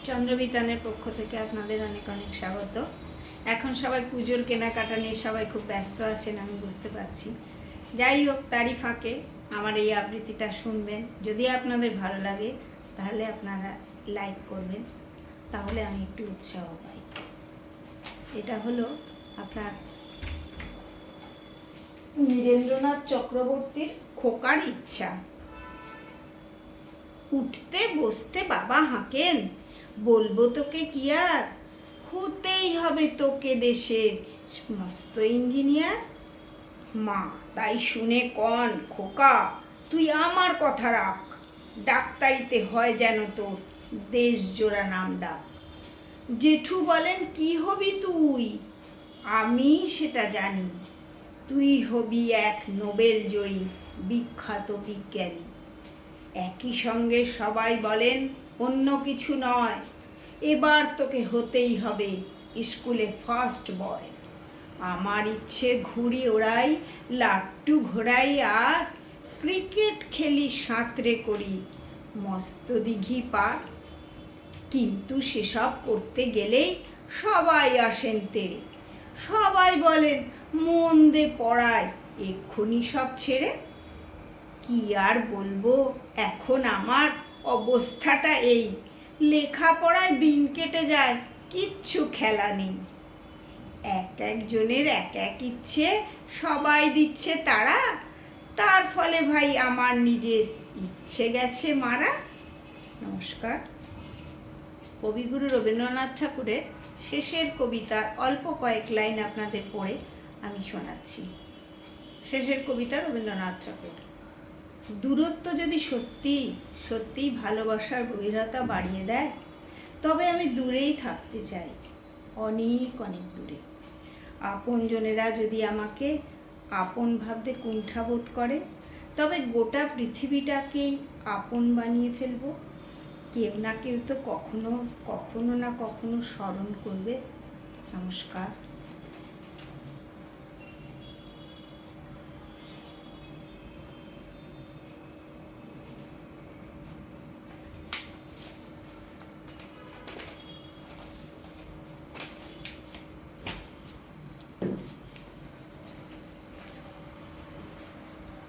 চন্দ্রবিতানের পক্ষ থেকে আপনাদের অনেক অনেক স্বাগত। এখন সবাই পুজোর কেনাকাটা নিয়ে সবাই খুব ব্যস্ত আছেন, আমি বুঝতে পারছি। যাই হোক, তারই ফাঁকে আমার এই আবৃত্তিটা শুনবেন। যদি আপনাদের ভালো লাগে তাহলে আপনারা লাইক করবেন, তাহলে আমি একটু উৎসাহ পাই। এটা হলো আপনার নীরেন্দ্রনাথ চক্রবর্তীর খোকার ইচ্ছা। উঠতে বসতে বাবা হাঁকেন, বলবো তোকে কি আর, হতেই হবে তোকে দেশের মস্ত ইঞ্জিনিয়ার। মা তাই শুনে কন, খোকা তুই আমার কথা রাখ, ডাক্তারিতে হয় যেন তোর দেশ জোড়া নাম ডাক। জেঠু বলেন কি হবি তুই, আমি সেটা জানি, তুই হবি এক নোবেল জয়ী বিখ্যাত বিজ্ঞানী। একই সঙ্গে সবাই বলেন অন্য কিছু নয়, এবার তোকে হতেই হবে স্কুলে ফার্স্ট বয়। আমার ইচ্ছে ঘুড়ি ওড়াই, লাট্টু ঘোড়াই, আর ক্রিকেট খেলি, সাঁতরে করি মস্ত দিঘি পার। কিন্তু সেসব করতে গেলেই সবাই আসেন তেড়ে, সবাই বলেন মন দে পড়ায়, এক্ষুনি সব ছেড়ে। কি আর বলবো, এখন আমার অবস্থাটা এই, লেখাপড়ায় দিন কেটে যায়, কিচ্ছু খেলা নেই। এক একজনের এক এক ইচ্ছে, সবাই দিচ্ছে তারা, তার ফলে ভাই আমার নিজের ইচ্ছে গেছে মারা। নমস্কার। কবিগুরু রবীন্দ্রনাথ ঠাকুরের শেষের কবিতার অল্প কয়েক লাইন আপনাদের পড়ে আমি শোনাচ্ছি। শেষের কবিতা রবীন্দ্রনাথ ঠাকুর। দূরত্ব যদি সত্যিই ভালোবাসার গভীরতা বাড়িয়ে দেয়, তবে আমি দূরেই থাকতে চাই, অনেক অনেক দূরে। আপনজনেরা যদি আমাকে আপন ভাবতে কুণ্ঠাবোধ করে, তবে গোটা পৃথিবীটাকেই আপন বানিয়ে ফেলব। কেউ না কেউ তো কখনো না কখনো স্মরণ করবে। নমস্কার।